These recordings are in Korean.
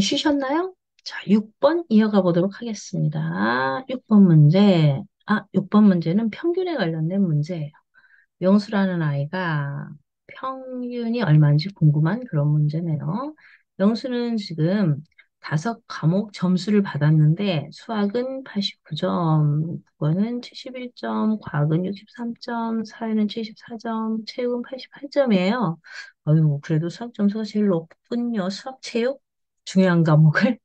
쉬셨나요? 자, 6번 이어가 보도록 하겠습니다. 6번 문제. 6번 문제는 평균에 관련된 문제예요. 영수라는 아이가 평균이 얼마인지 궁금한 그런 문제네요. 영수는 지금 5과목 점수를 받았는데 수학은 89점, 국어는 71점, 과학은 63점, 사회는 74점, 체육은 88점이에요. 어휴, 그래도 수학 점수가 제일 높군요. 수학, 체육 중요한 과목을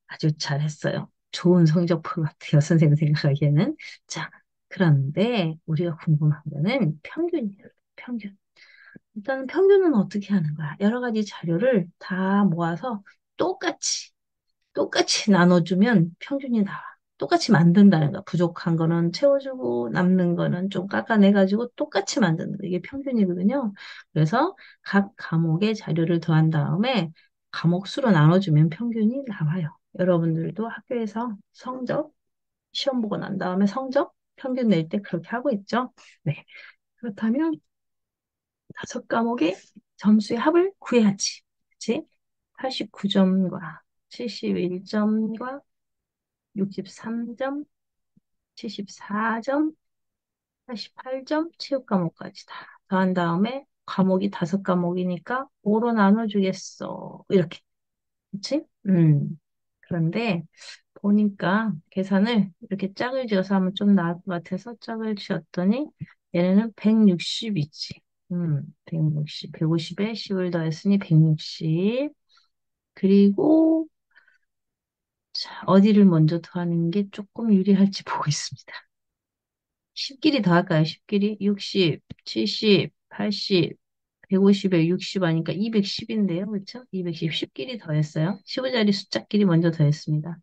아주 잘했어요. 좋은 성적표 같아요. 선생님 생각하기에는. 자, 그런데 우리가 궁금한 거는 평균이에요. 평균. 일단 평균은 어떻게 하는 거야? 여러 가지 자료를 다 모아서 똑같이, 똑같이 나눠주면 평균이 나와. 똑같이 만든다는 거야. 부족한 거는 채워주고 남는 거는 좀 깎아내가지고 똑같이 만드는 거. 이게 평균이거든요. 그래서 각 과목의 자료를 더한 다음에 과목 수로 나눠주면 평균이 나와요. 여러분들도 학교에서 성적 시험 보고 난 다음에 성적 평균 낼 때 그렇게 하고 있죠. 네. 그렇다면 5과목의 점수의 합을 구해야지. 그치? 89점과 71점과 63점, 74점, 88점, 체육 과목까지 다 더한 다음에 과목이 5과목이니까 5로 나눠주겠어. 이렇게. 그치? 그런데 보니까 계산을 이렇게 짝을 지어서 하면 좀 나을 것 같아서 짝을 지었더니 얘네는 160이지. 160. 150에 10을 더했으니 160. 그리고 자, 어디를 먼저 더하는 게 조금 유리할지 보고 있습니다. 10끼리 더할까요? 10끼리? 60, 70, 80, 150에 60 하니까 210인데요. 그렇죠? 210, 10끼리 더했어요. 15자리 숫자끼리 먼저 더했습니다.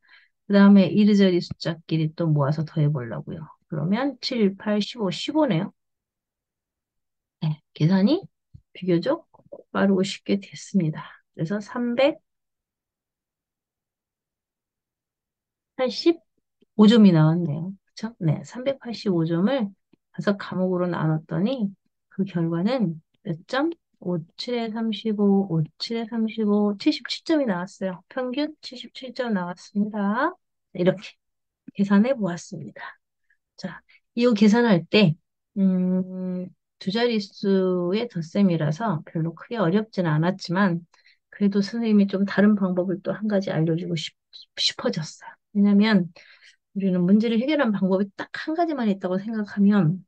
그 다음에 이르자리 숫자끼리 또 모아서 더해보려고요. 그러면 7, 8, 15, 15네요. 네, 계산이 비교적 빠르고 쉽게 됐습니다. 그래서 385점이 나왔네요. 그쵸? 네, 385점을 5과목으로 나눴더니 그 결과는 몇 점? 57에 35, 57에 35, 77점이 나왔어요. 평균 77점 나왔습니다. 이렇게 계산해 보았습니다. 자, 이 계산할 때, 두 자릿수의 덧셈이라서 별로 크게 어렵지는 않았지만, 그래도 선생님이 좀 다른 방법을 또 한 가지 알려주고 싶어졌어요. 왜냐면, 우리는 문제를 해결한 방법이 딱 한 가지만 있다고 생각하면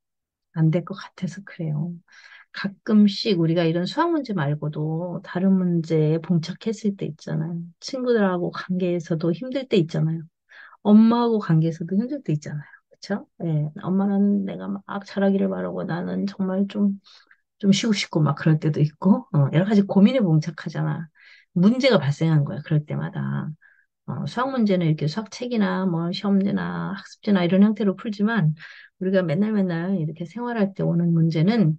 안 될 것 같아서 그래요. 가끔씩 우리가 이런 수학 문제 말고도 다른 문제에 봉착했을 때 있잖아요. 친구들하고 관계에서도 힘들 때 있잖아요. 엄마하고 관계에서도 힘들 때 있잖아요. 그쵸? 예, 엄마는 내가 막 잘하기를 바라고 나는 정말 좀 쉬고 싶고 막 그럴 때도 있고, 여러 가지 고민에 봉착하잖아. 문제가 발생한 거야, 그럴 때마다. 수학 문제는 이렇게 수학책이나 뭐 시험지나 학습지나 이런 형태로 풀지만 우리가 맨날 맨날 이렇게 생활할 때 오는 문제는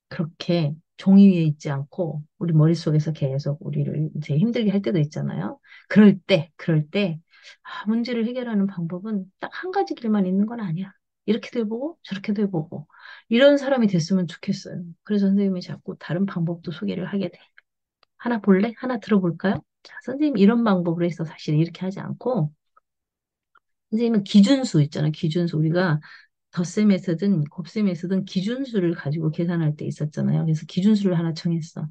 그렇게 종이 위에 있지 않고 우리 머릿속에서 계속 우리를 이제 힘들게 할 때도 있잖아요. 그럴 때, 문제를 해결하는 방법은 딱 한 가지 길만 있는 건 아니야. 이렇게도 해보고 저렇게도 해보고 이런 사람이 됐으면 좋겠어요. 그래서 선생님이 자꾸 다른 방법도 소개를 하게 돼. 하나 볼래? 하나 들어볼까요? 자, 선생님 이런 방법으로 해서 사실 이렇게 하지 않고 선생님은 기준수 있잖아요. 기준수. 우리가 덧셈에서든 곱셈에서든 기준수를 가지고 계산할 때 있었잖아요. 그래서 기준수를 하나 정했어.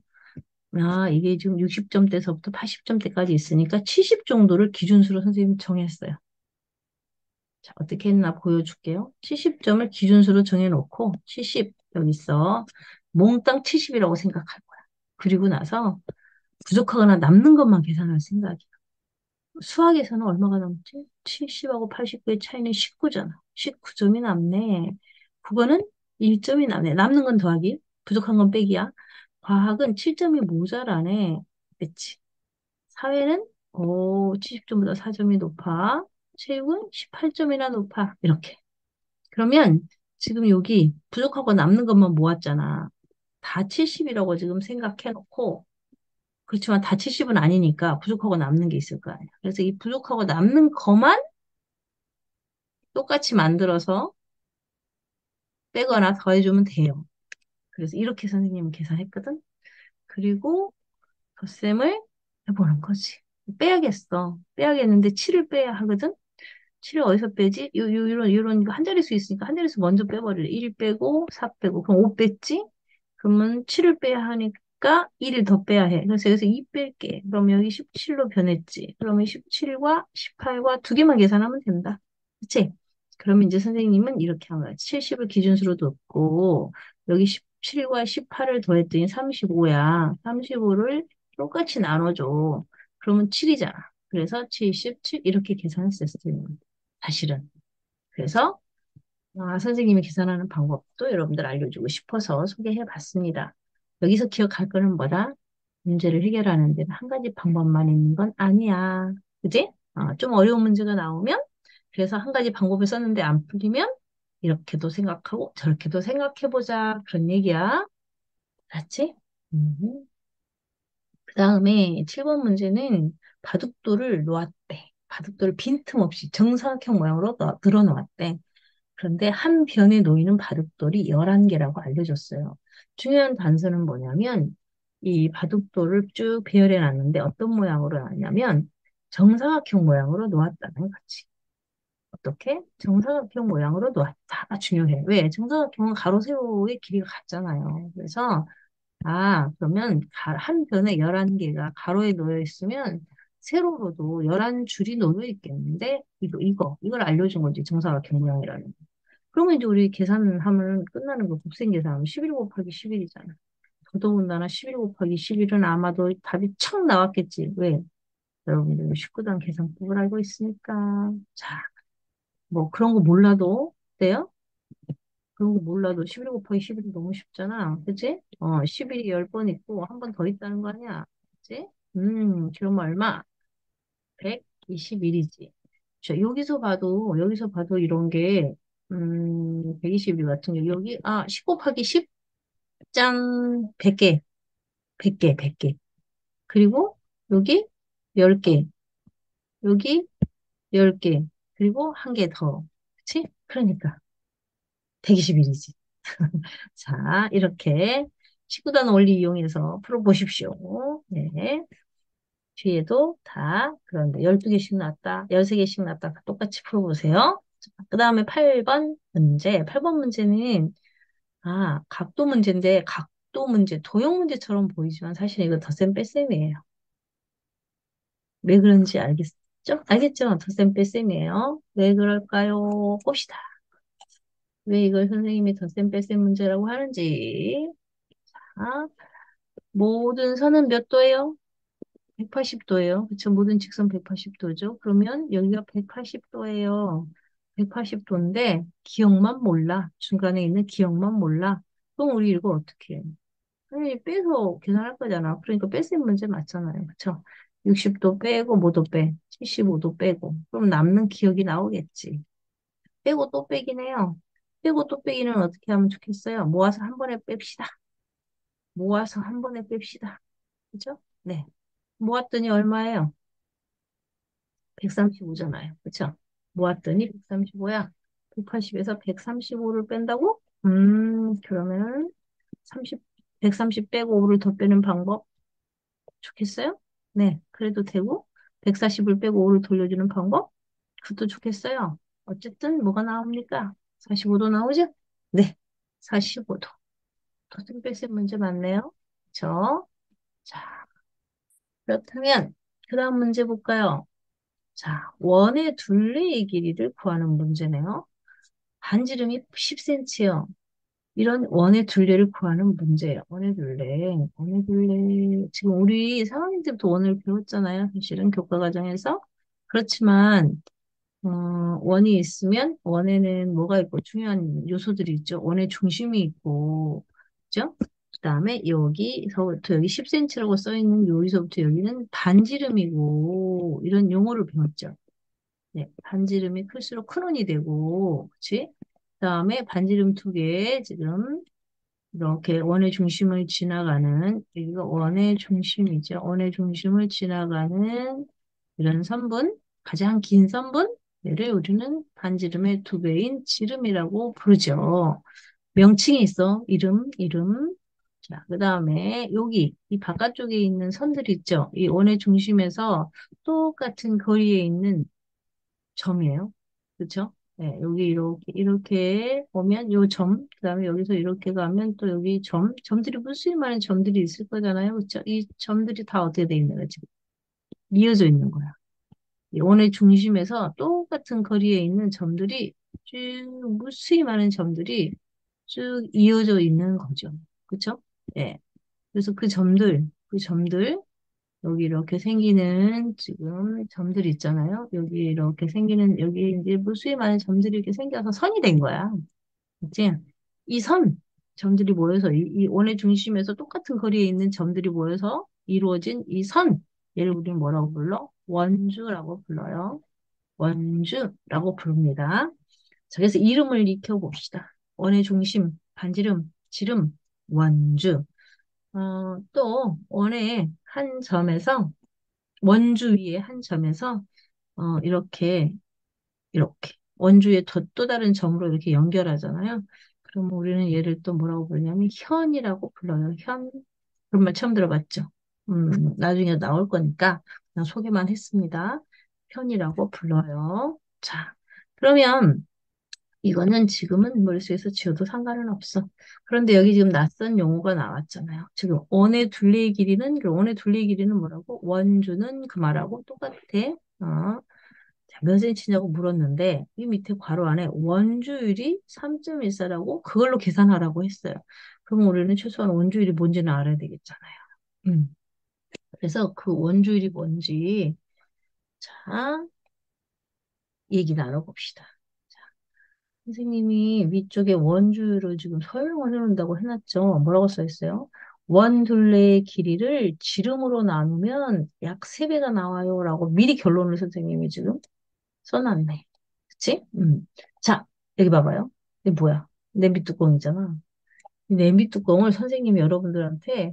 이게 지금 60점대서부터 80점대까지 있으니까 70 정도를 기준수로 선생님이 정했어요. 자, 어떻게 했나 보여줄게요. 70점을 기준수로 정해놓고 70 여기 있어. 몽땅 70이라고 생각할 거야. 그리고 나서 부족하거나 남는 것만 계산할 생각이야. 수학에서는 얼마가 남지? 70하고 89의 차이는 19잖아. 19점이 남네. 국어는 1점이 남네. 남는 건 더하기, 부족한 건 빼기야. 과학은 7점이 모자라네. 그치? 사회는 70점보다 4점이 높아. 체육은 18점이나 높아. 이렇게. 그러면 지금 여기 부족하고 남는 것만 모았잖아. 다 70이라고 지금 생각해놓고 그렇지만 다 70은 아니니까 부족하고 남는 게 있을 거 아니야. 그래서 이 부족하고 남는 것만 똑같이 만들어서 빼거나 더해주면 돼요. 그래서 이렇게 선생님은 계산했거든. 그리고 덧셈을 해보는 거지. 빼야겠어. 빼야겠는데 7을 빼야 하거든? 7을 어디서 빼지? 이런 한 자릿수 있으니까 한 자릿수 먼저 빼버릴래. 1 빼고 4 빼고 그럼 5 뺐지? 그러면 7을 빼야 하니까 1을 더 빼야 해. 그래서 여기서 2 뺄게. 그럼 여기 17로 변했지. 그러면 17과 18과 두 개만 계산하면 된다. 그치? 그러면 이제 선생님은 이렇게 한 거야. 70을 기준수로 뒀고 여기 17과 18을 더했더니 35야. 35를 똑같이 나눠줘. 그러면 7이잖아. 그래서 77 이렇게 계산했었어요. 사실은. 그래서 선생님이 계산하는 방법도 여러분들 알려주고 싶어서 소개해 봤습니다. 여기서 기억할 거는 뭐다? 문제를 해결하는 데는 한 가지 방법만 있는 건 아니야. 그지? 좀 어려운 문제가 나오면 그래서 한 가지 방법을 썼는데 안 풀리면 이렇게도 생각하고 저렇게도 생각해 보자. 그런 얘기야. 알았지? 그 다음에 7번 문제는 바둑돌을 놓았대. 바둑돌을 빈틈없이 정사각형 모양으로 늘어놓았대. 그런데 한 변에 놓이는 바둑돌이 11개라고 알려줬어요. 중요한 단서는 뭐냐면 이 바둑돌을 쭉 배열해 놨는데 어떤 모양으로 놨냐면 정사각형 모양으로 놓았다는 거지. 어떻게? 정사각형 모양으로 놓았다가 중요해. 왜? 정사각형은 가로 세로의 길이가 같잖아요. 그래서 그러면 한 변에 11개가 가로에 놓여 있으면 세로로도 11줄이 놓여 있겠는데 이걸 알려준 거지. 정사각형 모양이라는 거. 그러면 이제 우리 계산하면 끝나는 거 곱셈 계산하면 11 곱하기 11이잖아. 더더군다나 11 곱하기 11은 아마도 답이 척 나왔겠지. 왜? 여러분들 19단 계산법을 알고 있으니까. 자, 뭐 그런 거 몰라도 돼요? 그런 거 몰라도 11 곱하기 11이 너무 쉽잖아. 그치? 11이 10번 있고 한 번 더 있다는 거 아니야. 그치? 그러면 얼마? 121이지. 자, 여기서 봐도 이런 게, 121 같은 경우, 여기, 10 곱하기 10, 짠, 100개, 100개, 100개. 그리고 여기 10개, 여기 10개, 그리고 한 개 더. 그치? 그러니까 121이지. 자, 이렇게 19단 원리 이용해서 풀어보십시오. 네. 뒤에도 다 그런데 12개씩 나왔다, 13개씩 나왔다 똑같이 풀어보세요. 그 다음에 8번 문제. 8번 문제는 각도 문제인데 각도 문제, 도형 문제처럼 보이지만 사실 이거 덧셈 뺄셈이에요. 왜 그런지 알겠죠? 알겠죠? 덧셈 뺄셈이에요. 왜 그럴까요? 봅시다. 왜 이걸 선생님이 덧셈 뺄셈 문제라고 하는지. 자, 모든 선은 몇 도예요? 180도예요. 그쵸? 모든 직선 180도죠. 그러면 여기가 180도예요. 180도인데 기억만 몰라. 중간에 있는 기억만 몰라. 그럼 우리 이거 어떻게 해? 아니, 빼서 계산할 거잖아. 그러니까 뺄셈 문제 맞잖아요. 그쵸? 60도 빼고 뭐도 빼. 75도 빼고. 그럼 남는 기억이 나오겠지. 빼고 또 빼긴 해요. 빼고 또 빼기는 어떻게 하면 좋겠어요? 모아서 한 번에 뺍시다. 모아서 한 번에 뺍시다. 그죠? 네. 모았더니 얼마예요? 135잖아요. 그쵸? 모았더니 135야. 180에서 135를 뺀다고? 그러면 30, 130 빼고 5를 더 빼는 방법 좋겠어요? 네, 그래도 되고 140을 빼고 5를 돌려주는 방법? 그것도 좋겠어요. 어쨌든 뭐가 나옵니까? 45도 나오죠? 네, 45도. 더좀 뺄셈 문제 맞네요. 그쵸? 자, 그렇다면 그 다음 문제 볼까요? 자, 원의 둘레의 길이를 구하는 문제네요. 반지름이 10cm요. 이런 원의 둘레를 구하는 문제예요. 원의 둘레, 원의 둘레. 지금 우리 3학년 때부터 원을 배웠잖아요. 사실은 교과 과정에서. 그렇지만 원이 있으면 원에는 뭐가 있고 중요한 요소들이 있죠. 원의 중심이 있고, 그죠? 그다음에 여기서부터 여기 10cm라고 써 있는 여기서부터 여기는 반지름이고 이런 용어를 배웠죠. 네, 반지름이 클수록 큰 원이 되고, 그치? 그다음에 반지름 두 개, 지금 이렇게 원의 중심을 지나가는, 여기가 원의 중심이죠. 원의 중심을 지나가는 이런 선분, 가장 긴 선분, 얘를 우리는 반지름의 두 배인 지름이라고 부르죠. 명칭이 있어. 이름. 자, 그 다음에 여기 이 바깥쪽에 있는 선들 있죠? 이 원의 중심에서 똑같은 거리에 있는 점이에요. 그렇죠? 네, 여기 이렇게 오면 요 점, 그다음에 여기서 이렇게 가면 또 여기 점들이 무수히 많은 점들이 있을 거잖아요. 그렇죠? 이 점들이 다 어떻게 돼 있는 거지? 이어져 있는 거야. 이 원의 중심에서 똑같은 거리에 있는 점들이 쭉 무수히 많은 점들이 쭉 이어져 있는 거죠. 그렇죠? 예. 그래서 그 점들 여기 이렇게 생기는 지금 점들이 있잖아요. 여기 이렇게 생기는, 여기 이제 무수히 많은 점들이 이렇게 생겨서 선이 된 거야. 그치? 이 선, 점들이 모여서, 이 원의 중심에서 똑같은 거리에 있는 점들이 모여서 이루어진 이 선, 얘를 우리는 뭐라고 불러? 원주라고 불러요. 원주라고 부릅니다. 자, 그래서 이름을 익혀봅시다. 원의 중심, 반지름, 지름, 원주. 또 원의 한 점에서 원주 위에 한 점에서 이렇게 원주의 또 다른 점으로 이렇게 연결하잖아요. 그러면 우리는 얘를 또 뭐라고 부르냐면 현이라고 불러요. 현. 그런 말 처음 들어봤죠? 나중에 나올 거니까 그냥 소개만 했습니다. 현이라고 불러요. 자, 그러면 이거는 지금은 머릿속에서 지워도 상관은 없어. 그런데 여기 지금 낯선 용어가 나왔잖아요. 지금 원의 둘레의 길이는, 그 원의 둘레의 길이는 뭐라고? 원주는 그 말하고 똑같아. 자, 몇 cm냐고 물었는데, 이 밑에 괄호 안에 원주율이 3.14라고 그걸로 계산하라고 했어요. 그럼 우리는 최소한 원주율이 뭔지는 알아야 되겠잖아요. 음. 그래서 그 원주율이 뭔지, 자, 얘기 나눠봅시다. 선생님이 위쪽에 원주율을 지금 설명을 해놓는다고 해놨죠. 뭐라고 써 있어요? 원 둘레의 길이를 지름으로 나누면 약 3배가 나와요. 라고 미리 결론을 선생님이 지금 써놨네. 그치? 자, 여기 봐봐요. 이게 뭐야? 냄비 뚜껑이잖아. 이 냄비 뚜껑을 선생님이 여러분들한테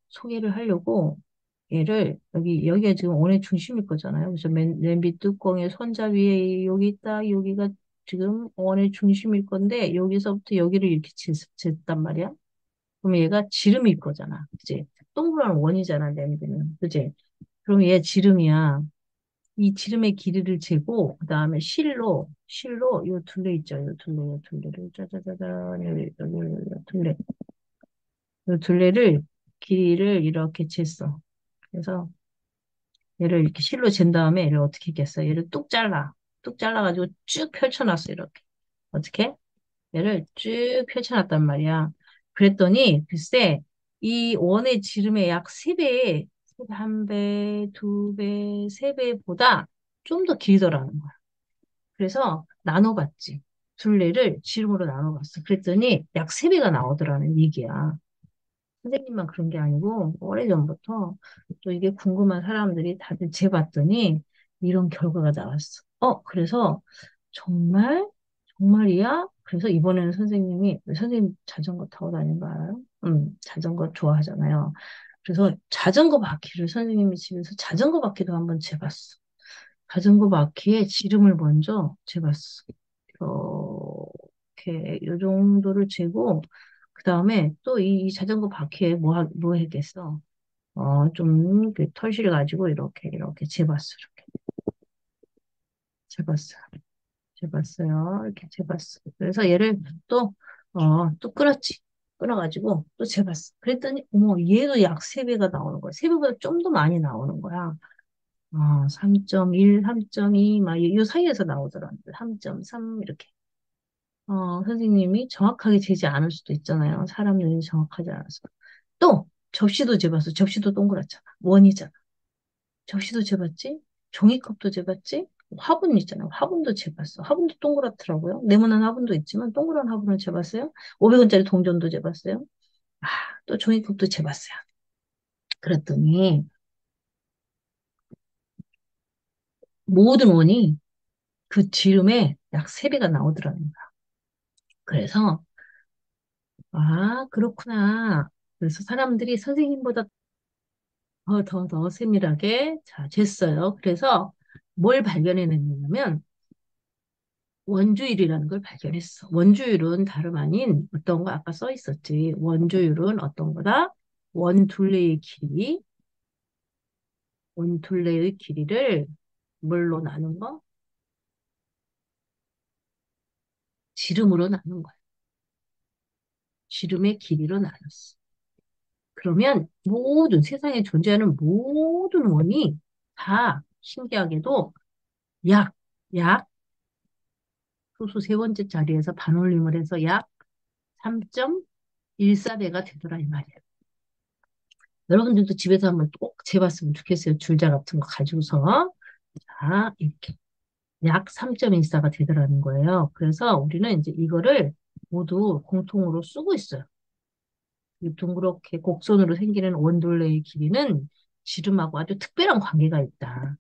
소개를 하려고 얘를 여기가 지금 원의 중심일 거잖아요. 그래서 냄비 뚜껑의 손잡이에 여기 있다. 여기가 지금 원의 중심일 건데 여기서부터 여기를 이렇게 쟀단 말이야. 그럼 얘가 지름일 거잖아. 그치? 동그란 원이잖아, 냄비는. 그치? 그럼 얘 지름이야. 이 지름의 길이를 재고 그다음에 실로 요 둘레 있죠. 요 둘레를 짜자자잔 여기 둘레. 요 둘레를 길이를 이렇게 쟀어. 그래서 얘를 이렇게 실로 잰 다음에 얘를 어떻게 했겠어? 얘를 뚝 잘라. 뚝 잘라가지고 쭉 펼쳐놨어, 이렇게. 어떻게? 얘를 쭉 펼쳐놨단 말이야. 그랬더니, 글쎄, 이 원의 지름의 약 3배, 한 배, 2배, 3배보다 좀 더 길더라는 거야. 그래서 나눠봤지. 둘레를 지름으로 나눠봤어. 그랬더니 약 3배가 나오더라는 얘기야. 선생님만 그런 게 아니고 오래전부터 또 이게 궁금한 사람들이 다들 재봤더니 이런 결과가 나왔어. 그래서 정말? 정말이야? 그래서 이번에는 선생님 자전거 타고 다니는 거 알아요? 자전거 좋아하잖아요. 그래서 자전거 바퀴를 선생님이 집에서 자전거 바퀴도 한번 재봤어. 자전거 바퀴에 지름을 먼저 재봤어. 이렇게 요 정도를 재고 그 다음에 또 이 자전거 바퀴에 뭐 했겠어? 좀 털실을 가지고 이렇게 재봤어. 이렇게 재봤어. 재봤어요. 이렇게 재봤어. 그래서 얘를 또 끊었지. 끊어가지고 또 재봤어. 그랬더니 어머 얘도 약 3배가 나오는 거야. 3배보다 좀 더 많이 나오는 거야. 3.1, 3.2, 막, 요 사이에서 나오더라고요. 3.3, 이렇게. 선생님이 정확하게 재지 않을 수도 있잖아요. 사람 눈이 정확하지 않아서. 또, 접시도 재봤어. 접시도 동그랗잖아. 원이잖아. 접시도 재봤지? 종이컵도 재봤지? 화분 있잖아요. 화분도 재봤어. 화분도 동그랗더라고요. 네모난 화분도 있지만 동그란 화분을 재봤어요. 500원짜리 동전도 재봤어요. 아, 또 종이컵도 재봤어요. 그랬더니 모든 원이 그 지름에 약 3배가 나오더라는 거야. 그래서 그렇구나. 그래서 사람들이 선생님보다 더 세밀하게 자, 쟀어요. 그래서 뭘 발견해냈냐면, 원주율이라는 걸 발견했어. 원주율은 다름 아닌 어떤 거 아까 써 있었지. 원주율은 어떤 거다? 원둘레의 길이, 원둘레의 길이를 뭘로 나눈 거? 지름으로 나눈 거야. 지름의 길이로 나눴어. 그러면 모든 세상에 존재하는 모든 원이 다 신기하게도 약, 약, 소수 세 번째 자리에서 반올림을 해서 약 3.14배가 되더라 이 말이야. 여러분들도 집에서 한번 꼭 재봤으면 좋겠어요. 줄자 같은 거 가지고서. 자, 이렇게 약 3.14가 되더라는 거예요. 그래서 우리는 이제 이거를 모두 공통으로 쓰고 있어요. 이 둥그렇게 곡선으로 생기는 원둘레의 길이는 지름하고 아주 특별한 관계가 있다.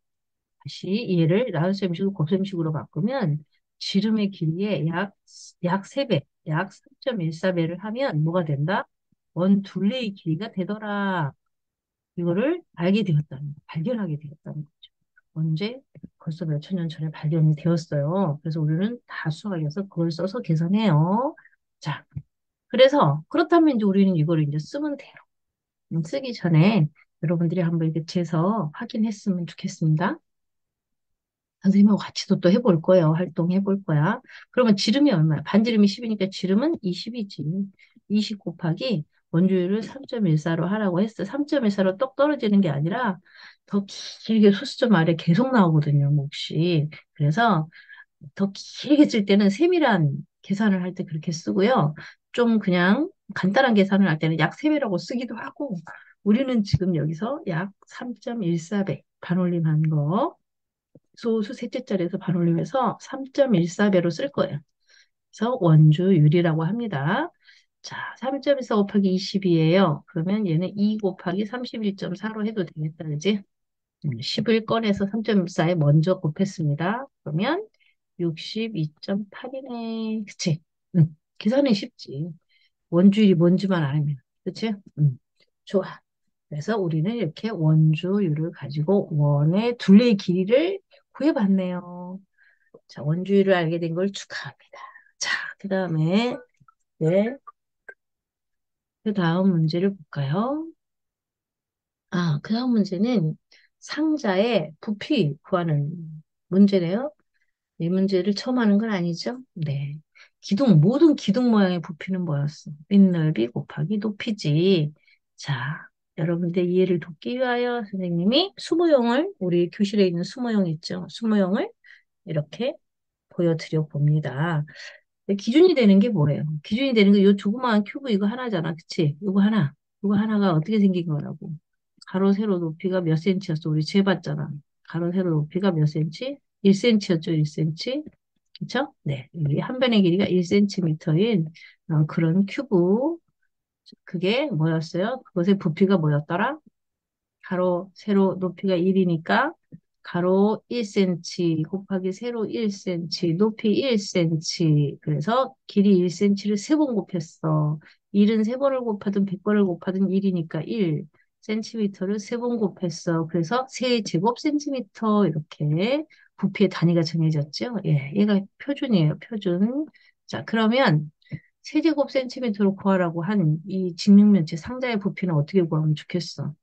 다시 얘를 나눗셈식으로 곱셈식으로 바꾸면 지름의 길이에 약 3배, 약 3.14배를 하면 뭐가 된다? 원둘레의 길이가 되더라. 이거를 알게 되었다는, 발견하게 되었다는 거죠. 언제? 벌써 몇 천 년 전에 발견이 되었어요. 그래서 우리는 다 수학에서 그걸 써서 계산해요. 자, 그래서 그렇다면 이제 우리는 이걸 이제 쓰면 돼요. 쓰기 전에 여러분들이 한번 이렇게 재서 확인했으면 좋겠습니다. 선생님하고 같이도 또 해볼 거예요. 활동해볼 거야. 그러면 지름이 얼마야? 반지름이 10이니까 지름은 20이지. 20 곱하기 원주율을 3.14로 하라고 했어. 3.14로 똑 떨어지는 게 아니라 더 길게 소수점 아래 계속 나오거든요, 몫이. 그래서 더 길게 쓸 때는 세밀한 계산을 할 때 그렇게 쓰고요. 좀 그냥 간단한 계산을 할 때는 약 3배라고 쓰기도 하고, 우리는 지금 여기서 약 3.14배 반올림한 거, 소수 셋째 자리에서 반올림해서 3.14배로 쓸 거예요. 그래서 원주율이라고 합니다. 자, 3.14 곱하기 20이에요. 그러면 얘는 2 곱하기 31.4로 해도 되겠다, 그지? 10을 꺼내서 3.14에 먼저 곱했습니다. 그러면 62.8이네. 그치? 계산은 쉽지. 원주율이 뭔지만 알면. 그치? 좋아. 그래서 우리는 이렇게 원주율을 가지고 원의 둘레의 길이를 구해봤네요. 자, 원주율을 알게 된 걸 축하합니다. 자, 그 다음에, 네, 그 다음 문제를 볼까요? 아, 그 다음 문제는 상자의 부피 구하는 문제래요. 이 문제를 처음 하는 건 아니죠? 네. 모든 기둥 모양의 부피는 뭐였어? 밑넓이 곱하기 높이지. 자, 여러분들 이해를 돕기 위하여 선생님이 수모형을, 우리 교실에 있는 수모형 있죠? 수모형을 이렇게 보여드려 봅니다. 기준이 되는 게 뭐예요? 기준이 되는 게 이 조그마한 큐브 이거 하나잖아. 그치? 이거 하나. 이거 하나가 어떻게 생긴 거라고? 가로, 세로 높이가 몇 센치였어? 우리 재봤잖아. 가로, 세로 높이가 몇 센치? 1cm였죠, 1cm. 그쵸? 네. 여기 한 변의 길이가 1cm인 그런 큐브. 그게 뭐였어요? 그것의 부피가 뭐였더라? 가로, 세로 높이가 1이니까 가로 1cm 곱하기 세로 1cm, 높이 1cm. 그래서 길이 1cm를 세 번 곱했어. 1은 세 번을 곱하든 100번을 곱하든 1이니까 1cm를 세 번 곱했어. 그래서 세제곱 센티미터 이렇게 부피의 단위가 정해졌죠. 예, 얘가 표준이에요, 표준. 자, 그러면 세제곱 센티미터로 구하라고 한 이 직육면체 상자의 부피는 어떻게 구하면 좋겠어?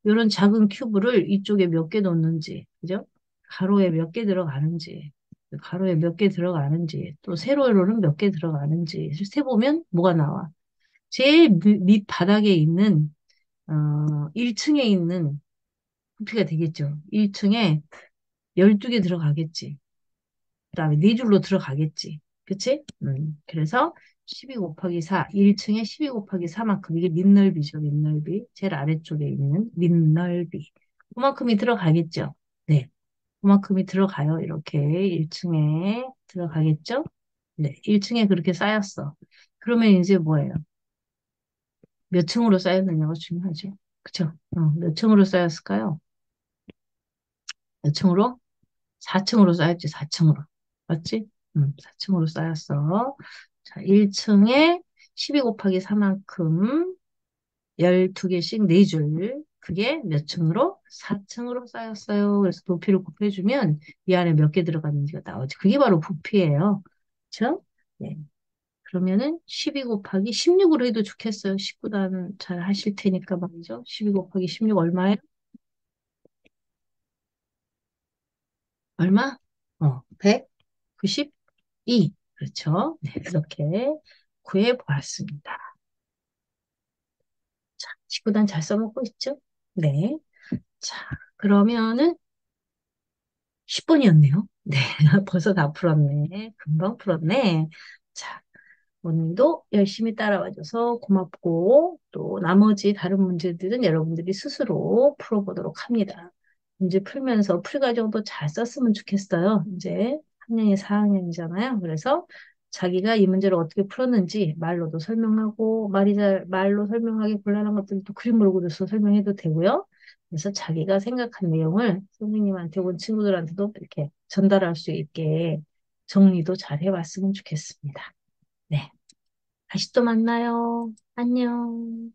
이런 작은 큐브를 이쪽에 몇 개 넣는지, 그죠? 가로에 몇 개 들어가는지, 가로에 몇 개 들어가는지, 또 세로로는 몇 개 들어가는지, 세보면 뭐가 나와? 제일 밑바닥에 있는, 1층에 있는 부피가 되겠죠. 1층에 12개 들어가겠지. 그다음에 네 줄로 들어가겠지. 그치? 그래서 12 곱하기 4, 1층에 12 곱하기 4만큼 이게 밑넓이죠, 밑넓이. 제일 아래쪽에 있는 밑넓이. 그만큼이 들어가겠죠. 네. 그만큼이 들어가요. 이렇게 1층에 들어가겠죠? 네. 1층에 그렇게 쌓였어. 그러면 이제 뭐예요? 몇 층으로 쌓였느냐가 중요하죠. 그쵸? 몇 층으로 쌓였을까요? 몇 층으로? 4층으로 쌓였지, 4층으로. 맞지? 4층으로 쌓였어. 자, 1층에 12 곱하기 4만큼 12개씩 4줄. 그게 몇 층으로? 4층으로 쌓였어요. 그래서 높이를 곱해주면 이 안에 몇 개 들어갔는지가 나오지. 그게 바로 부피예요. 그쵸? 네. 그러면은 12 곱하기 16으로 해도 좋겠어요. 19단 잘 하실 테니까 말이죠. 12 곱하기 16 얼마예요? 얼마? 192. 그렇죠? 네, 이렇게 구해 보았습니다. 자, 19단 잘 써먹고 있죠? 네. 자, 그러면은 10번이었네요. 네, 벌써 다 풀었네. 금방 풀었네. 자, 오늘도 열심히 따라와줘서 고맙고, 또 나머지 다른 문제들은 여러분들이 스스로 풀어보도록 합니다. 문제 풀면서 풀과정도 잘 썼으면 좋겠어요. 이제 3학년이 4학년이잖아요. 그래서 자기가 이 문제를 어떻게 풀었는지 말로도 설명하고, 말로 설명하기 곤란한 것들도 그림으로 그려서 설명해도 되고요. 그래서 자기가 생각한 내용을 선생님한테 온 친구들한테도 이렇게 전달할 수 있게 정리도 잘 해봤으면 좋겠습니다. 네. 다시 또 만나요. 안녕.